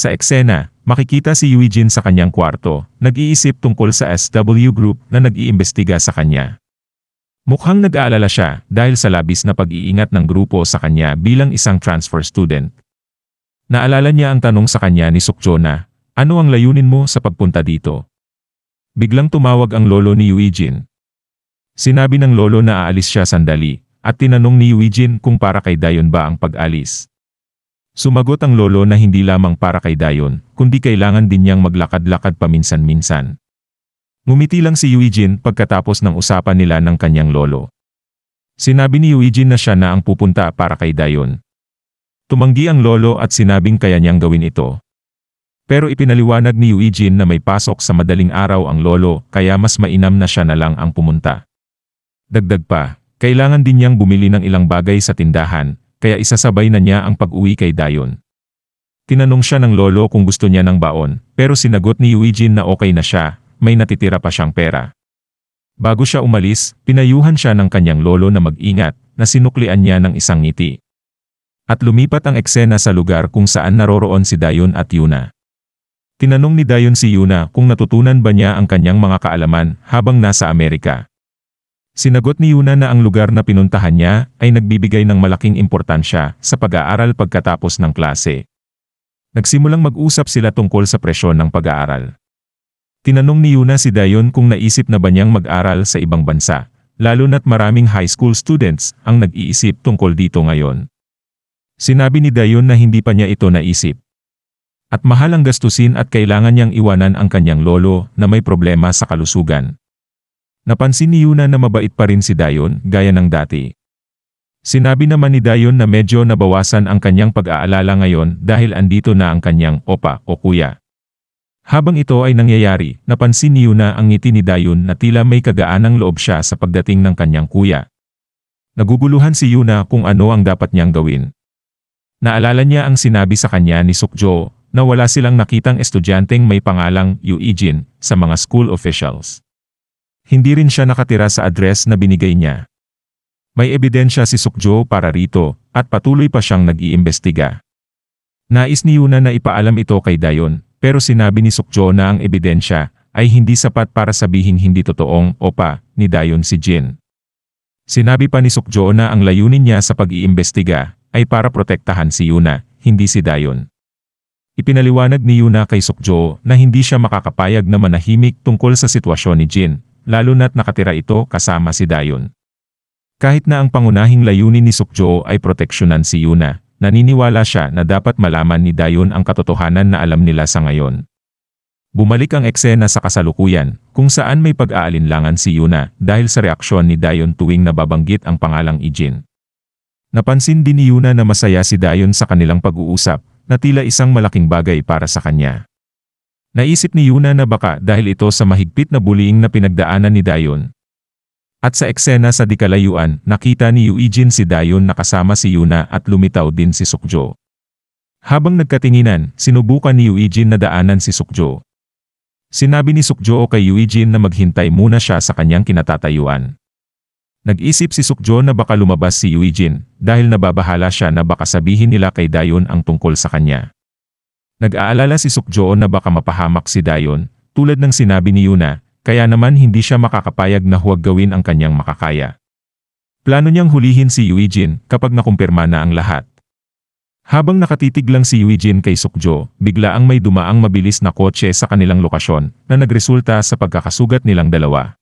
Sa eksena, makikita si Eugene sa kanyang kwarto, nag-iisip tungkol sa SW Group na nag-iimbestiga sa kanya. Mukhang nag-aalala siya dahil sa labis na pag-iingat ng grupo sa kanya bilang isang transfer student. Naalala niya ang tanong sa kanya ni Sukjo na, "Ano ang layunin mo sa pagpunta dito?" Biglang tumawag ang lolo ni Eugene. Sinabi ng lolo na aalis siya sandali, at tinanong ni Eugene kung para kay Dayon ba ang pag-alis. Sumagot ang lolo na hindi lamang para kay Dayon, kundi kailangan din niyang maglakad-lakad paminsan-minsan. Ngumiti lang si Eugene pagkatapos ng usapan nila ng kanyang lolo. Sinabi ni Eugene na siya na ang pupunta para kay Dayon. Tumanggi ang lolo at sinabing kaya niyang gawin ito. Pero ipinaliwanag ni Eugene na may pasok sa madaling araw ang lolo kaya mas mainam na siya na lang ang pumunta. Dagdag pa, kailangan din niyang bumili ng ilang bagay sa tindahan, kaya isasabay na niya ang pag-uwi kay Dayon. Tinanong siya ng lolo kung gusto niya ng baon, pero sinagot ni Eugene na okay na siya, may natitira pa siyang pera. Bago siya umalis, pinayuhan siya ng kanyang lolo na mag-ingat, na sinuklian niya ng isang ngiti. At lumipat ang eksena sa lugar kung saan naroroon si Dayon at Yuna. Tinanong ni Dayon si Yuna kung natutunan ba niya ang kanyang mga kaalaman habang nasa Amerika. Sinagot ni Yuna na ang lugar na pinuntahan niya ay nagbibigay ng malaking importansya sa pag-aaral pagkatapos ng klase. Nagsimulang mag-usap sila tungkol sa presyon ng pag-aaral. Tinanong ni Yuna si Dayon kung naisip na ba niyang mag-aral sa ibang bansa, lalo na't maraming high school students ang nag-iisip tungkol dito ngayon. Sinabi ni Dayon na hindi pa niya ito naisip. At mahal ang gastusin at kailangan niyang iwanan ang kanyang lolo na may problema sa kalusugan. Napansin ni Yuna na mabait pa rin si Dayon gaya ng dati. Sinabi naman ni Dayon na medyo nabawasan ang kanyang pag-aalala ngayon dahil andito na ang kanyang opa o kuya. Habang ito ay nangyayari, napansin ni Yuna ang ngiti ni Dayon na tila may kagaanang loob siya sa pagdating ng kanyang kuya. Naguguluhan si Yuna kung ano ang dapat niyang gawin. Naalala niya ang sinabi sa kanya ni Sukjo na wala silang nakitang estudyanteng may pangalang Eugene sa mga school officials. Hindi rin siya nakatira sa address na binigay niya. May ebidensya si Sukjo para rito, at patuloy pa siyang nag-iimbestiga. Nais ni Yuna na ipaalam ito kay Dayon, pero sinabi ni Sukjo na ang ebidensya ay hindi sapat para sabihing hindi totoong opa ni Dayon si Jin. Sinabi pa ni Sukjo na ang layunin niya sa pag-iimbestiga ay para protektahan si Yuna, hindi si Dayon. Ipinaliwanag ni Yuna kay Sukjo na hindi siya makakapayag na manahimik tungkol sa sitwasyon ni Jin, lalo na't nakatira ito kasama si Dayon. Kahit na ang pangunahing layunin ni Sukjo ay proteksyonan si Yuna, naniniwala siya na dapat malaman ni Dayon ang katotohanan na alam nila sa ngayon. Bumalik ang eksena sa kasalukuyan, kung saan may pag-aalinlangan si Yuna dahil sa reaksyon ni Dayon tuwing nababanggit ang pangalang Eugene. Napansin din ni Yuna na masaya si Dayon sa kanilang pag-uusap, na tila isang malaking bagay para sa kanya. Naisip ni Yuna na baka dahil ito sa mahigpit na bullying na pinagdaanan ni Dayon. At sa eksena sa dikalayuan, nakita ni Eugene si Dayon na kasama si Yuna at lumitaw din si Sukjo. Habang nagkatinginan, sinubukan ni Eugene na daanan si Sukjo. Sinabi ni Sukjo kay Eugene na maghintay muna siya sa kanyang kinatatayuan. Nag-isip si Sukjo na baka lumabas si Eugene dahil nababahala siya na baka sabihin nila kay Dayon ang tungkol sa kanya. Nag-aalala si Sukjo na baka mapahamak si Dayon, tulad ng sinabi ni Yuna, kaya naman hindi siya makakapayag na huwag gawin ang kanyang makakaya. Plano niyang hulihin si Eugene kapag nakumpirma na ang lahat. Habang nakatitig lang si Eugene kay Sukjo, bigla ang may dumaang mabilis na kotse sa kanilang lokasyon na nagresulta sa pagkakasugat nilang dalawa.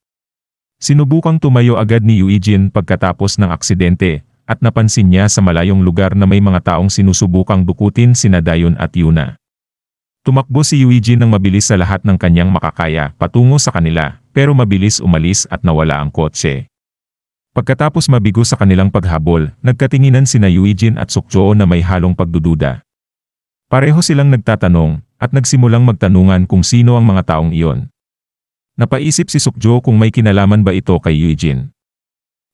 Sinubukang tumayo agad ni Eugene pagkatapos ng aksidente, at napansin niya sa malayong lugar na may mga taong sinusubukang dukutin sina Dayon at Yuna. Tumakbo si Eugene ng mabilis sa lahat ng kanyang makakaya patungo sa kanila, pero mabilis umalis at nawala ang kotse. Pagkatapos mabigo sa kanilang paghabol, nagkatinginan sina Eugene at Sukjo na may halong pagdududa. Pareho silang nagtatanong, at nagsimulang magtanungan kung sino ang mga taong iyon. Napaisip si Sukjo kung may kinalaman ba ito kay Eugene.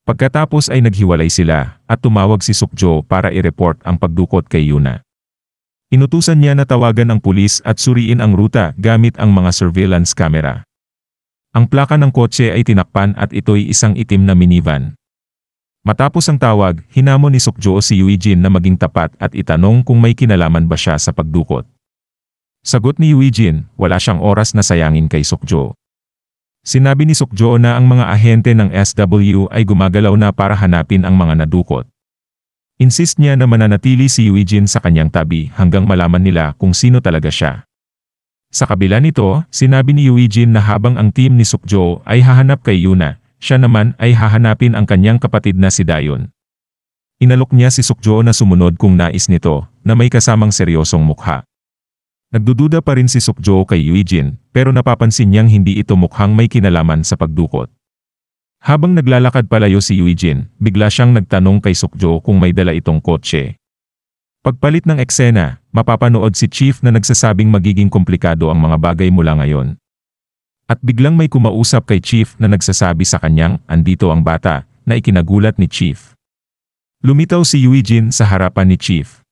Pagkatapos ay naghiwalay sila, at tumawag si Sukjo para i-report ang pagdukot kay Yuna. Inutusan niya na tawagan ang pulis at suriin ang ruta gamit ang mga surveillance camera. Ang plaka ng kotse ay tinakpan at ito'y isang itim na minivan. Matapos ang tawag, hinamon ni Sukjo si Eugene na maging tapat at itanong kung may kinalaman ba siya sa pagdukot. Sagot ni Eugene, wala siyang oras na sayangin kay Sukjo. Sinabi ni Sukjo na ang mga ahente ng SW ay gumagalaw na para hanapin ang mga nadukot. Insist niya na mananatili si Eugene sa kanyang tabi hanggang malaman nila kung sino talaga siya. Sa kabila nito, sinabi ni Eugene na habang ang team ni Sukjo ay hahanap kay Yuna, siya naman ay hahanapin ang kanyang kapatid na si Dayon. Inalok niya si Sukjo na sumunod kung nais nito, na may kasamang seryosong mukha. Nagdududa pa rin si Sukjo kay Eugene, pero napapansin niyang hindi ito mukhang may kinalaman sa pagdukot. Habang naglalakad palayo si Eugene, bigla siyang nagtanong kay Sukjo kung may dala itong kotse. Pagpalit ng eksena, mapapanood si Chief na nagsasabing magiging komplikado ang mga bagay mula ngayon. At biglang may kumausap kay Chief na nagsasabi sa kanyang, andito ang bata, na ikinagulat ni Chief. Lumitaw si Eugene sa harapan ni Chief.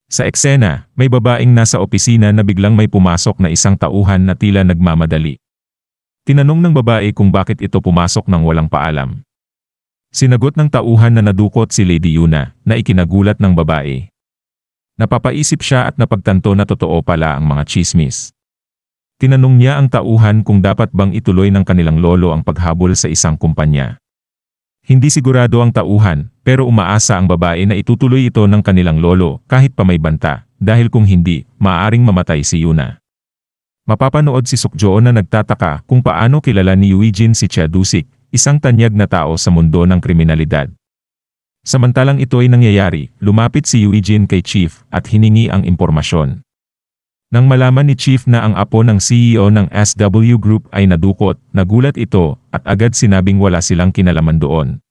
Sa eksena, may babaeng nasa opisina na biglang may pumasok na isang tauhan na tila nagmamadali. Tinanong ng babae kung bakit ito pumasok nang walang paalam. Sinagot ng tauhan na nadukot si Lady Yuna, na ikinagulat ng babae. Napapaisip siya at napagtanto na totoo pala ang mga chismis. Tinanong niya ang tauhan kung dapat bang ituloy ng kanilang lolo ang paghabol sa isang kumpanya. Hindi sigurado ang tauhan, pero umaasa ang babae na itutuloy ito ng kanilang lolo kahit pa may banta, dahil kung hindi, maaaring mamatay si Yuna. Mapapanood si Sukjo na nagtataka kung paano kilala ni Eugene si Chadusik, isang tanyag na tao sa mundo ng kriminalidad. Samantalang ito ay nangyayari, lumapit si Eugene kay Chief at hiningi ang impormasyon. Nang malaman ni Chief na ang apo ng CEO ng SW Group ay nadukot, nagulat ito at agad sinabing wala silang kinalaman doon.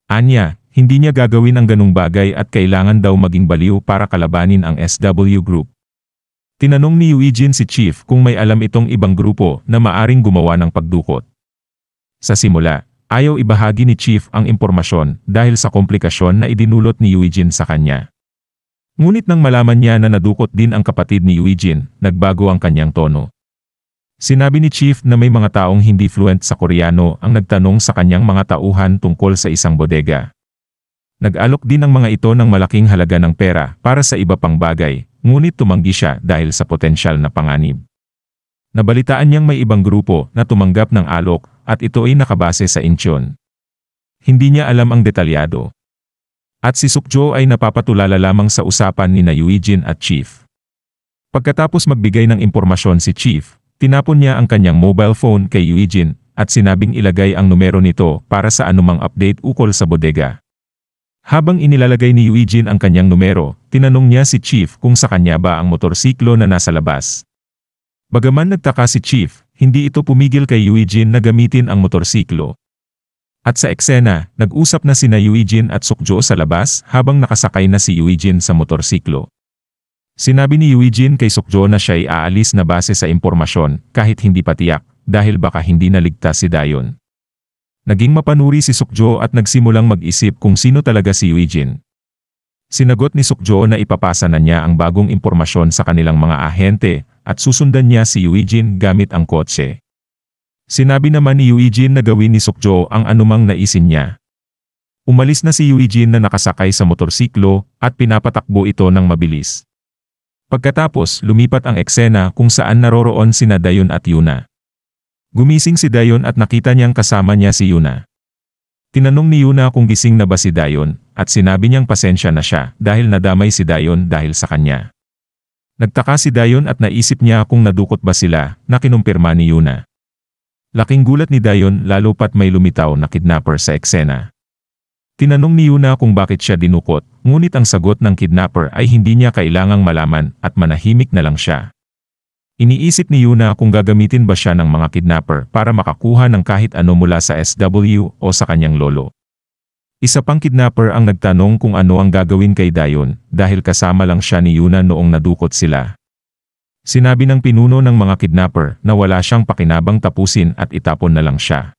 Anya, hindi niya gagawin ang ganung bagay at kailangan daw maging baliw para kalabanin ang SW Group. Tinanong ni Eugene si Chief kung may alam itong ibang grupo na maaring gumawa ng pagdukot. Sa simula, ayaw ibahagi ni Chief ang impormasyon dahil sa komplikasyon na idinulot ni Eugene sa kanya. Ngunit nang malaman niya na nadukot din ang kapatid ni Eugene, nagbago ang kanyang tono. Sinabi ni Chief na may mga taong hindi fluent sa Koreano ang nagtanong sa kanyang mga tauhan tungkol sa isang bodega. Nag-alok din ang mga ito ng malaking halaga ng pera para sa iba pang bagay, ngunit tumanggi siya dahil sa potensyal na panganib. Nabalitaan niyang may ibang grupo na tumanggap ng alok at ito ay nakabase sa Incheon. Hindi niya alam ang detalyado. At si Sukjo ay napapatulala lamang sa usapan ni Eugene at Chief. Pagkatapos magbigay ng impormasyon si Chief, tinapon niya ang kanyang mobile phone kay Eugene at sinabing ilagay ang numero nito para sa anumang update ukol sa bodega. Habang inilalagay ni Eugene ang kanyang numero, tinanong niya si Chief kung sa kanya ba ang motorsiklo na nasa labas. Bagaman nagtaka si Chief, hindi ito pumigil kay Eugene na gamitin ang motorsiklo. At sa eksena, nag-usap na sina Eugene at Sukjo sa labas habang nakasakay na si Eugene sa motorsiklo. Sinabi ni Eugene kay Sukjo na siya ay aalis na base sa impormasyon kahit hindi pa tiyak dahil baka hindi naligtas si Dayon. Naging mapanuri si Sukjo at nagsimulang mag-isip kung sino talaga si Eugene. Sinagot ni Sukjo na ipapasa na niya ang bagong impormasyon sa kanilang mga ahente at susundan niya si Eugene gamit ang kotse. Sinabi naman ni Eugene na gawin ni Sukjo ang anumang naisin niya. Umalis na si Eugene na nakasakay sa motorsiklo at pinapatakbo ito ng mabilis. Pagkatapos, lumipat ang eksena kung saan naroroon sina Dayon at Yuna. Gumising si Dayon at nakita niyang kasama niya si Yuna. Tinanong ni Yuna kung gising na ba si Dayon at sinabi niyang pasensya na siya dahil nadamay si Dayon dahil sa kanya. Nagtaka si Dayon at naisip niya kung nadukot ba sila na kinumpirma ni Yuna. Laking gulat ni Dayon lalo pat may lumitaw na kidnapper sa eksena. Tinanong ni Yuna kung bakit siya dinukot, ngunit ang sagot ng kidnapper ay hindi niya kailangang malaman at manahimik na lang siya. Iniisip ni Yuna kung gagamitin ba siya ng mga kidnapper para makakuha ng kahit ano mula sa SW o sa kanyang lolo. Isa pang kidnapper ang nagtanong kung ano ang gagawin kay Dayon dahil kasama lang siya ni Yuna noong nadukot sila. Sinabi ng pinuno ng mga kidnapper na wala siyang pakinabang tapusin at itapon na lang siya.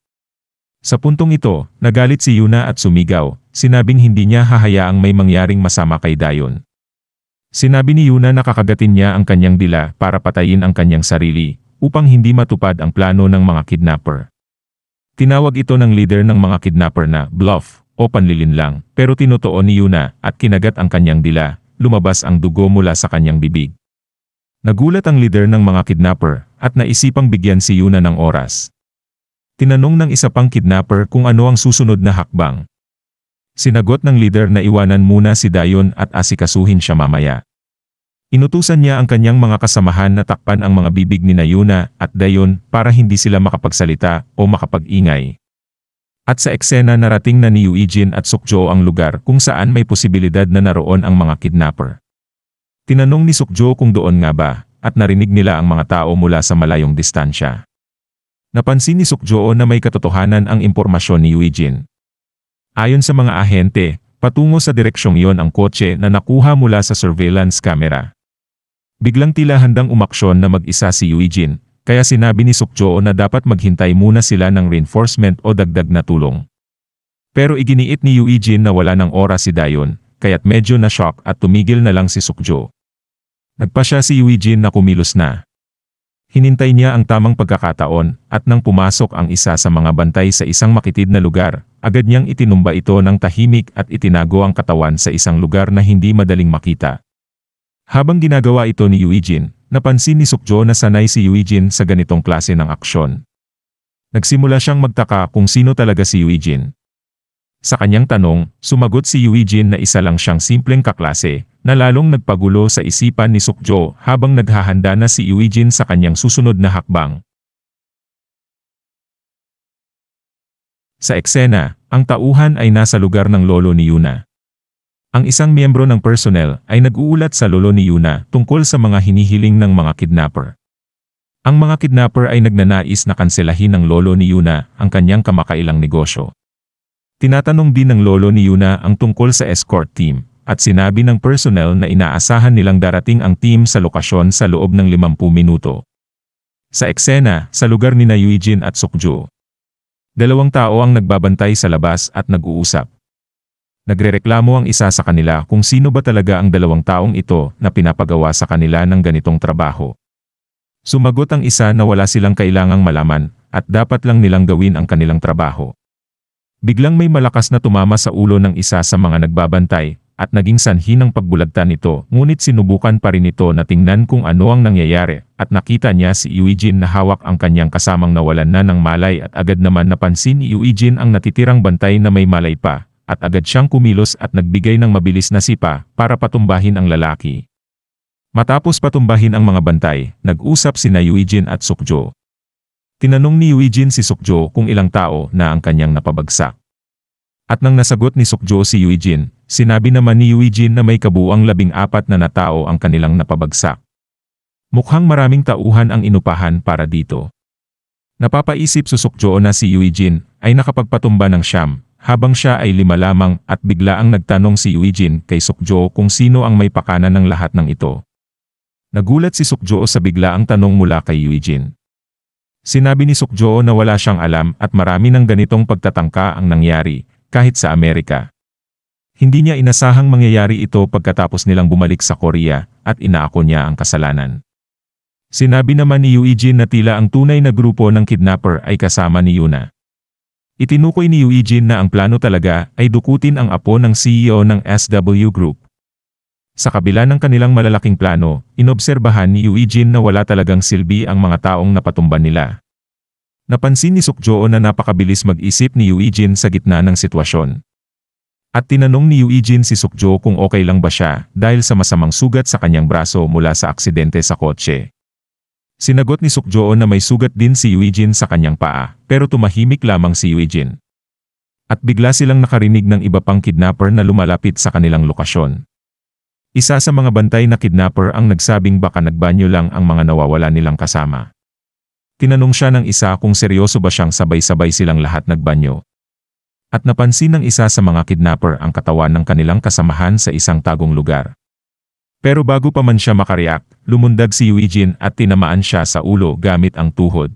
Sa puntong ito, nagalit si Yuna at sumigaw, sinabing hindi niya hahayaang may mangyaring masama kay Dayon. Sinabi ni Yuna na kakagatin niya ang kanyang dila para patayin ang kanyang sarili, upang hindi matupad ang plano ng mga kidnapper. Tinawag ito ng leader ng mga kidnapper na bluff o panlilinlang, pero tinutuon ni Yuna at kinagat ang kanyang dila, lumabas ang dugo mula sa kanyang bibig. Nagulat ang leader ng mga kidnapper at naisipang bigyan si Yuna ng oras. Tinanong ng isa pang kidnapper kung ano ang susunod na hakbang. Sinagot ng leader na iwanan muna si Dayon at asikasuhin siya mamaya. Inutusan niya ang kanyang mga kasamahan na takpan ang mga bibig ni Yuna at Dayon para hindi sila makapagsalita o makapag-ingay. At sa eksena narating na ni Eugene at Sukjo ang lugar kung saan may posibilidad na naroon ang mga kidnapper. Tinanong ni Sukjo kung doon nga ba, at narinig nila ang mga tao mula sa malayong distansya. Napansin ni Sukjo na may katotohanan ang impormasyon ni Eugene. Ayon sa mga ahente, patungo sa direksyong iyon ang kotse na nakuha mula sa surveillance camera. Biglang tila handang umaksyon na mag-isa si Eugene, kaya sinabi ni Sukjo na dapat maghintay muna sila ng reinforcement o dagdag na tulong. Pero iginiit ni Eugene na wala ng oras si Dayon, kaya't medyo na-shock at tumigil na lang si Sukjo. Nagpa siya si Eugene na kumilos na. Hinintay niya ang tamang pagkakataon at nang pumasok ang isa sa mga bantay sa isang makitid na lugar, agad niyang itinumba ito ng tahimik at itinago ang katawan sa isang lugar na hindi madaling makita. Habang ginagawa ito ni Eugene, napansin ni Sukjo na sanay si Eugene sa ganitong klase ng aksyon. Nagsimula siyang magtaka kung sino talaga si Eugene. Sa kanyang tanong, sumagot si Eugene na isa lang siyang simpleng kaklase, na lalong nagpagulo sa isipan ni Sukjo habang naghahanda na si Eugene sa kanyang susunod na hakbang. Sa eksena, ang tauhan ay nasa lugar ng lolo ni Yuna. Ang isang miyembro ng personnel ay nag-uulat sa lolo ni Yuna tungkol sa mga hinihiling ng mga kidnapper. Ang mga kidnapper ay nagnanais na kanselahin ng lolo ni Yuna ang kanyang kamakailang negosyo. Tinatanong din ng lolo ni Yuna ang tungkol sa escort team, at sinabi ng personnel na inaasahan nilang darating ang team sa lokasyon sa loob ng 50 minuto. Sa eksena, sa lugar ni Eugene at Sukjo. Dalawang tao ang nagbabantay sa labas at nag-uusap. Nagrereklamo ang isa sa kanila kung sino ba talaga ang dalawang taong ito na pinapagawa sa kanila ng ganitong trabaho. Sumagot ang isa na wala silang kailangang malaman at dapat lang nilang gawin ang kanilang trabaho. Biglang may malakas na tumama sa ulo ng isa sa mga nagbabantay at naging sanhi ng pagbulagtan nito, ngunit sinubukan pa rin ito na tingnan kung ano ang nangyayari at nakita niya si Eugene na hawak ang kanyang kasamang nawalan na ng malay at agad naman napansin ni Eugene ang natitirang bantay na may malay pa at agad siyang kumilos at nagbigay ng mabilis na sipa para patumbahin ang lalaki. Matapos patumbahin ang mga bantay, nag-usap sina Eugene at Sukjo. Tinanong ni Eugene si Sukjo kung ilang tao na ang kanyang napabagsak. At nang nasagot ni Sukjo si Eugene, sinabi naman ni Eugene na may kabuuang 14 na tao ang kanilang napabagsak. Mukhang maraming tauhan ang inupahan para dito. Napapaisip si Sukjo na si Eugene ay nakapagpatumba ng siyam, habang siya ay 5 lamang at biglaang nagtanong si Eugene kay Sukjo kung sino ang may pakanan ng lahat ng ito. Nagulat si Sukjo sa biglaang tanong mula kay Eugene. Sinabi ni Sukjo na wala siyang alam at marami ng ganitong pagtatangka ang nangyari, kahit sa Amerika. Hindi niya inasahang mangyayari ito pagkatapos nilang bumalik sa Korea at inaako niya ang kasalanan. Sinabi naman ni Eugene na tila ang tunay na grupo ng kidnapper ay kasama ni Yuna. Itinukoy ni Eugene na ang plano talaga ay dukutin ang apo ng CEO ng SW Group. Sa kabila ng kanilang malalaking plano, inobserbahan ni Eugene na wala talagang silbi ang mga taong napatumba nila. Napansin ni Sukjo na napakabilis mag-isip ni Eugene sa gitna ng sitwasyon. At tinanong ni Eugene si Sukjo kung okay lang ba siya dahil sa masamang sugat sa kanyang braso mula sa aksidente sa kotse. Sinagot ni Sukjo na may sugat din si Eugene sa kanyang paa, pero tumahimik lamang si Eugene. At bigla silang nakarinig ng iba pang kidnapper na lumalapit sa kanilang lokasyon. Isa sa mga bantay na kidnapper ang nagsabing baka nagbanyo lang ang mga nawawala nilang kasama. Tinanong siya ng isa kung seryoso ba siyang sabay-sabay silang lahat nagbanyo. At napansin ng isa sa mga kidnapper ang katawan ng kanilang kasamahan sa isang tagong lugar. Pero bago pa man siya makareact, lumundag si Eugene at tinamaan siya sa ulo gamit ang tuhod.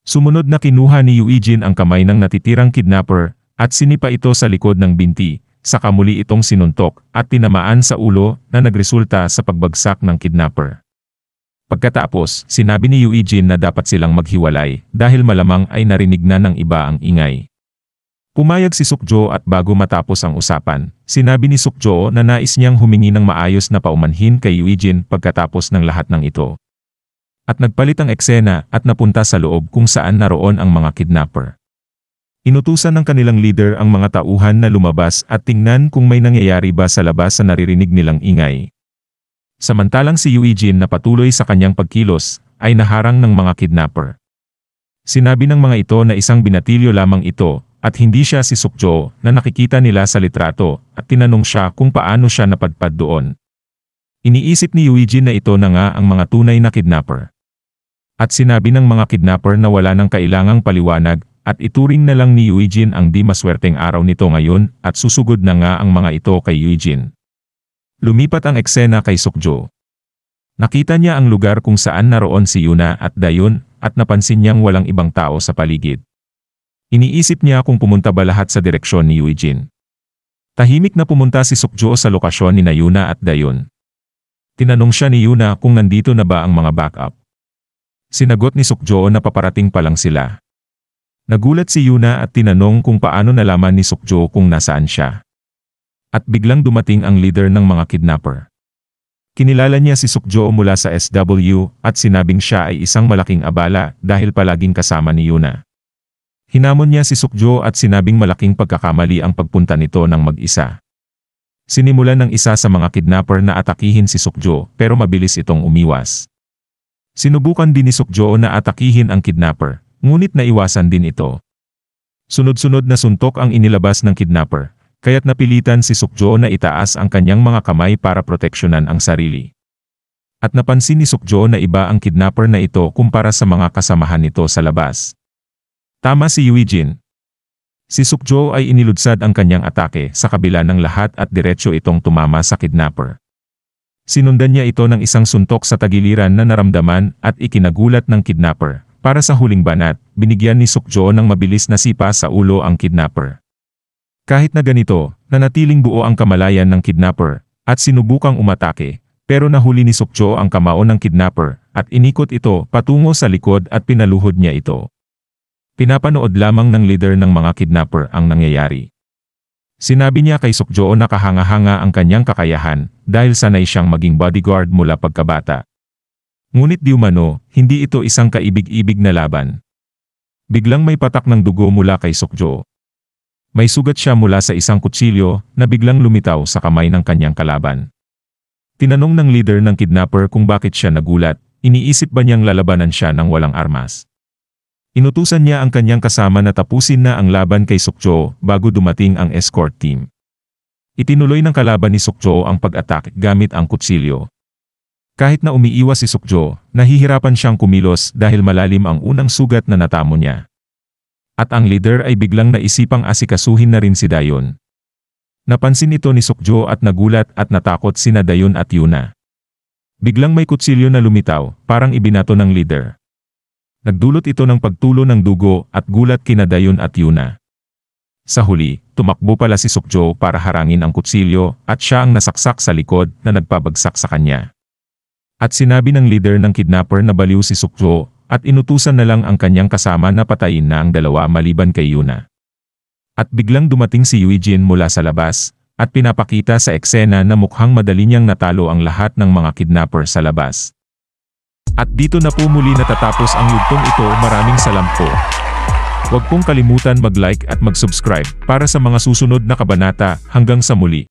Sumunod na kinuha ni Eugene ang kamay ng natitirang kidnapper at sinipa ito sa likod ng binti. Saka muli itong sinuntok at tinamaan sa ulo na nagresulta sa pagbagsak ng kidnapper. Pagkatapos, sinabi ni Eugene na dapat silang maghiwalay dahil malamang ay narinig na ng iba ang ingay. Pumayag si Sukjo at bago matapos ang usapan, sinabi ni Sukjo na nais niyang humingi ng maayos na paumanhin kay Eugene pagkatapos ng lahat ng ito. At nagpalit ang eksena at napunta sa loob kung saan naroon ang mga kidnapper. Inutusan ng kanilang leader ang mga tauhan na lumabas at tingnan kung may nangyayari ba sa labas sa naririnig nilang ingay. Samantalang si Eugene na patuloy sa kanyang pagkilos, ay naharang ng mga kidnapper. Sinabi ng mga ito na isang binatilyo lamang ito, at hindi siya si Sukjo na nakikita nila sa litrato, at tinanong siya kung paano siya napadpad doon. Iniisip ni Eugene na ito na nga ang mga tunay na kidnapper. At sinabi ng mga kidnapper na wala nang kailangang paliwanag, at ituring na lang ni Eugene ang di maswerteng araw nito ngayon, at susugod na nga ang mga ito kay Eugene. Lumipat ang eksena kay Sukjo. Nakita niya ang lugar kung saan naroon si Yuna at Dayun, at napansin niyang walang ibang tao sa paligid. Iniisip niya kung pumunta ba lahat sa direksyon ni Eugene. Tahimik na pumunta si Sukjo sa lokasyon ni Yuna at Dayun. Tinanong siya ni Yuna kung nandito na ba ang mga backup. Sinagot ni Sukjo na paparating pa lang sila. Nagulat si Yuna at tinanong kung paano nalaman ni Sukjo kung nasaan siya. At biglang dumating ang leader ng mga kidnapper. Kinilala niya si Sukjo mula sa SW at sinabing siya ay isang malaking abala dahil palaging kasama ni Yuna. Hinamon niya si Sukjo at sinabing malaking pagkakamali ang pagpunta nito ng mag-isa. Sinimulan ng isa sa mga kidnapper na atakihin si Sukjo pero mabilis itong umiwas. Sinubukan din ni Sukjo na atakihin ang kidnapper, ngunit naiwasan din ito. Sunod-sunod na suntok ang inilabas ng kidnapper, kaya't napilitan si Sukjo na itaas ang kanyang mga kamay para proteksyonan ang sarili. At napansin ni Sukjo na iba ang kidnapper na ito kumpara sa mga kasamahan nito sa labas. Tama si Eugene. Si Sukjo ay iniludsad ang kanyang atake sa kabila ng lahat at diretso itong tumama sa kidnapper. Sinundan niya ito ng isang suntok sa tagiliran na naramdaman at ikinagulat ng kidnapper. Para sa huling banat, binigyan ni Sukjo ng mabilis na sipa sa ulo ang kidnapper. Kahit na ganito, nanatiling buo ang kamalayan ng kidnapper at sinubukang umatake, pero nahuli ni Sukjo ang kamao ng kidnapper at inikot ito patungo sa likod at pinaluhod niya ito. Pinapanood lamang ng leader ng mga kidnapper ang nangyayari. Sinabi niya kay Sukjo na kahanga-hanga ang kanyang kakayahan dahil sanay siyang maging bodyguard mula pagkabata. Ngunit di umano, hindi ito isang kaibig-ibig na laban. Biglang may patak ng dugo mula kay Sukjo. May sugat siya mula sa isang kutsilyo na biglang lumitaw sa kamay ng kanyang kalaban. Tinanong ng leader ng kidnapper kung bakit siya nagulat, iniisip ba niyang lalabanan siya ng walang armas. Inutusan niya ang kanyang kasama na tapusin na ang laban kay Sukjo bago dumating ang escort team. Itinuloy ng kalaban ni Sukjo ang pag-attack gamit ang kutsilyo. Kahit na umiiwas si Sukjo, nahihirapan siyang kumilos dahil malalim ang unang sugat na natamo niya. At ang leader ay biglang naisipang asikasuhin na rin si Dayun. Napansin ito ni Sukjo at nagulat at natakot sina Dayun at Yuna. Biglang may kutsilyo na lumitaw, parang ibinato ng leader. Nagdulot ito ng pagtulo ng dugo at gulat kina Dayun at Yuna. Sa huli, tumakbo pala si Sukjo para harangin ang kutsilyo at siya ang nasaksak sa likod na nagpabagsak sa kanya. At sinabi ng leader ng kidnapper na baliw si Sukjo at inutusan na lang ang kanyang kasama na patayin na ang dalawa maliban kay Yuna. At biglang dumating si Eugene mula sa labas at pinapakita sa eksena na mukhang madali niyang natalo ang lahat ng mga kidnapper sa labas. At dito na po muli natatapos ang yugtong ito. Maraming salamat po. Huwag pong kalimutan mag-like at mag-subscribe para sa mga susunod na kabanata. Hanggang sa muli.